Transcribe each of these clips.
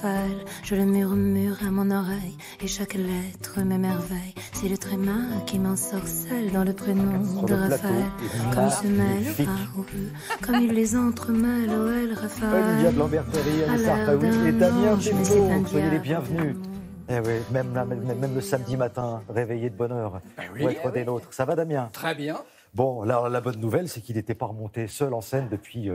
Raphaël. Je le murmure à mon oreille et chaque lettre m'émerveille. C'est le tréma qui m'ensorcelle dans le prénom de Raphaël. Comme il se mêle au A, au E, comme il les entremêle au L, Raphaël. Olivia de Lambert-Ferry, Annie Sarpaoui et Damien Tempo, soyez les bienvenus. Eh oui, même le samedi matin, réveillé de bonne heure, pour être des nôtres. Ça va, Damien? Très bien. Bon, la bonne nouvelle, c'est qu'il n'était pas remonté seul en scène depuis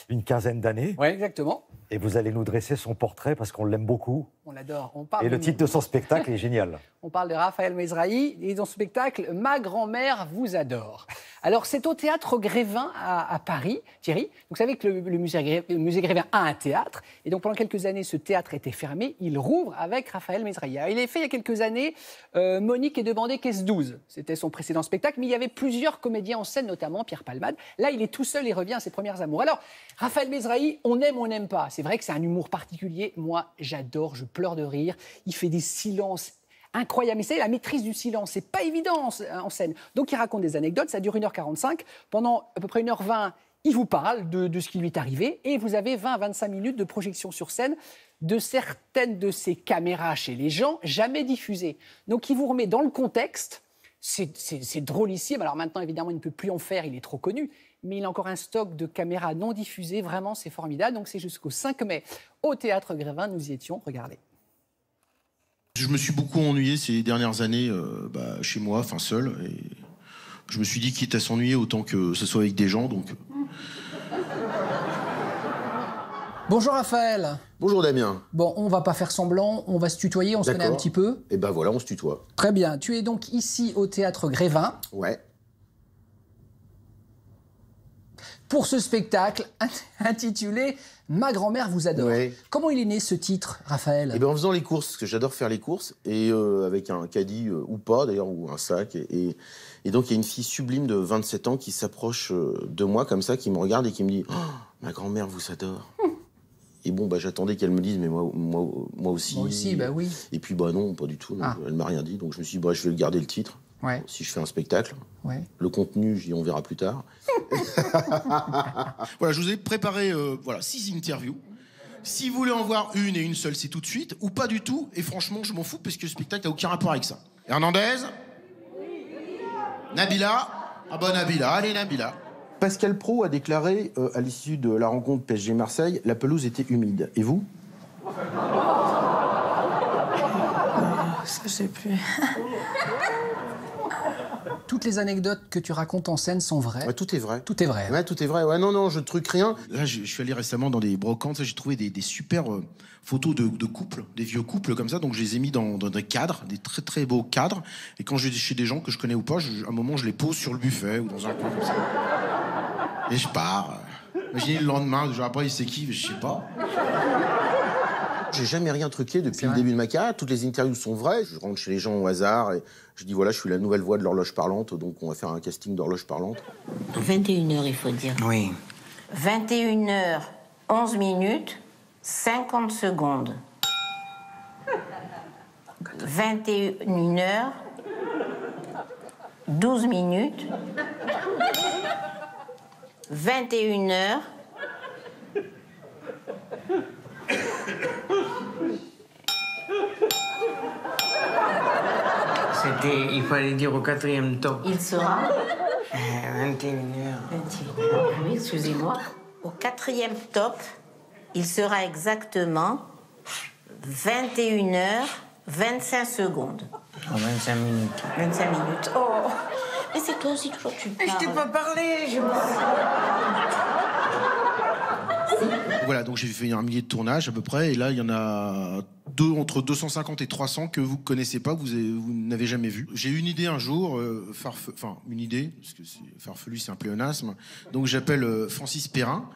une quinzaine d'années. Oui, exactement. Et vous allez nous dresser son portrait parce qu'on l'aime beaucoup. On l'adore. Et le titre de son spectacle est génial. On parle de Raphaël Mezrahi et dans ce spectacle, Ma grand-mère vous adore. Alors, c'est au théâtre Grévin à Paris, Thierry. Donc, vous savez que le musée Grévin a un théâtre. Et donc, pendant quelques années, ce théâtre était fermé. Il rouvre avec Raphaël Mezrahi. Alors, il a fait il y a quelques années Monique est demandée caisse 12. C'était son précédent spectacle. Mais il y avait plusieurs comédiens en scène, notamment Pierre Palmade. Là, il est tout seul et revient à ses premières amours. Alors, Raphaël Mezrahi, on aime ou on n'aime pas. C'est vrai que c'est un humour particulier. Moi, j'adore, je pleure de rire. Il fait des silences incroyables. Mais c'est la maîtrise du silence. C'est pas évident en scène. Donc, il raconte des anecdotes. Ça dure 1h45. Pendant à peu près 1h20, il vous parle de ce qui lui est arrivé. Et vous avez 20 à 25 minutes de projection sur scène de certaines de ces caméras chez les gens, jamais diffusées. Donc, il vous remet dans le contexte. C'est drôlissime. Alors maintenant, évidemment, il ne peut plus en faire. Il est trop connu. Mais il a encore un stock de caméras non diffusées. Vraiment, c'est formidable. Donc, c'est jusqu'au 5 mai au Théâtre Grévin. Nous y étions. Regardez. Je me suis beaucoup ennuyé ces dernières années chez moi, enfin seul. Et je me suis dit, quitte à s'ennuyer, autant que ce soit avec des gens. Donc... Bonjour Raphaël. Bonjour Damien. Bon, on va pas faire semblant, on va se tutoyer, on se connaît un petit peu. Et ben voilà, on se tutoie. Très bien. Tu es donc ici au Théâtre Grévin. Ouais. Pour ce spectacle intitulé Ma grand-mère vous adore. Ouais. Comment il est né ce titre, Raphaël? Et ben en faisant les courses, parce que j'adore faire les courses, et avec un caddie ou pas d'ailleurs, ou un sac. Et donc il y a une fille sublime de 27 ans qui s'approche de moi comme ça, qui me regarde et qui me dit oh, ma grand-mère vous adore. Et bon, j'attendais qu'elle me dise, mais moi aussi. Moi aussi, bah oui. Et puis, non, pas du tout. Donc, elle m'a rien dit. Donc, je me suis dit, je vais garder le titre. Ouais. Si je fais un spectacle. Ouais. Le contenu, on verra plus tard. Voilà, je vous ai préparé 6 interviews. Si vous voulez en voir une et une seule, c'est tout de suite. Ou pas du tout. Et franchement, je m'en fous parce que le spectacle n'a aucun rapport avec ça. Hernandez? Nabila? Ah bah Nabila, allez Nabila. Pascal Praud a déclaré, à l'issue de la rencontre PSG-Marseille, la pelouse était humide. Et vous? Ça, je sais plus. Toutes les anecdotes que tu racontes en scène sont vraies. Ouais, tout est vrai. Tout est vrai. Ouais, tout est vrai. Ouais, non, je truque rien. Là, je suis allé récemment dans des brocantes, j'ai trouvé des super photos de couples, des vieux couples comme ça, donc je les ai mis dans des cadres, des très très beaux cadres. Et quand je vais chez des gens que je connais ou pas, à un moment, je les pose sur le buffet ou dans un coin comme ça. Et je pars. Imaginez le lendemain, genre après, il sait qui, je sais pas. J'ai jamais rien truqué depuis le début de ma carrière. Toutes les interviews sont vraies. Je rentre chez les gens au hasard et je dis voilà, je suis la nouvelle voix de l'horloge parlante, donc on va faire un casting d'horloge parlante. 21h, il faut dire. Oui. 21h, 11 minutes, 50 secondes. 21h, 12 minutes. 21h. Il fallait dire au 4e top. Il sera 21h. Oui, excusez-moi. Au 4e top, il sera exactement 21h, 25 secondes. En 25 minutes. 25 minutes. Oh, mais c'est toi aussi, toujours tu parles. Je t'ai pas parlé, Voilà, donc j'ai fait un millier de tournages à peu près, et là il y en a entre 250 et 300 que vous connaissez pas, vous n'avez jamais vu. J'ai eu une idée un jour, une idée, parce que farfelu c'est un pléonasme, donc j'appelle Francis Perrin,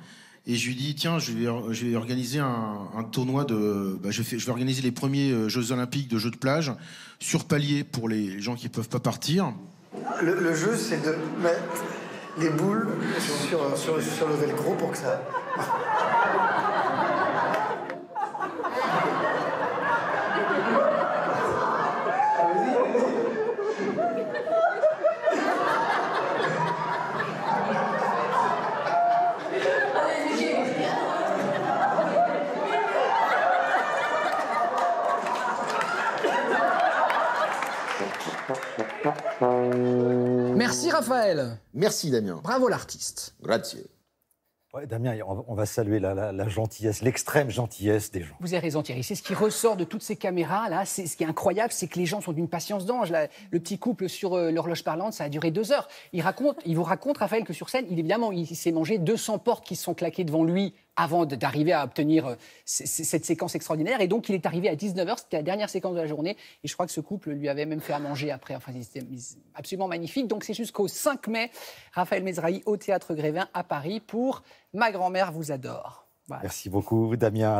et je lui dis tiens, je vais organiser un tournoi je vais organiser les premiers Jeux Olympiques de jeux de plage sur palier pour les gens qui peuvent pas partir. Le jeu, c'est de mettre les boules sur le velcro pour que ça... Merci Raphaël. Merci Damien. Bravo l'artiste. Grazie. Ouais, Damien, on va saluer la gentillesse, l'extrême gentillesse des gens. Vous avez raison Thierry, c'est ce qui ressort de toutes ces caméras là. Ce qui est incroyable, c'est que les gens sont d'une patience d'ange. Le petit couple sur l'horloge parlante, ça a duré 2 heures. Il vous raconte Raphaël que sur scène, il s'est mangé 200 portes qui se sont claquées devant lui avant d'arriver à obtenir cette séquence extraordinaire. Et donc, il est arrivé à 19h, c'était la dernière séquence de la journée. Et je crois que ce couple lui avait même fait à manger après. Enfin, c'était absolument magnifique. Donc, c'est jusqu'au 5 mai, Raphaël Mesrahi au Théâtre Grévin à Paris pour Ma grand-mère vous adore. Voilà. Merci beaucoup, Damien.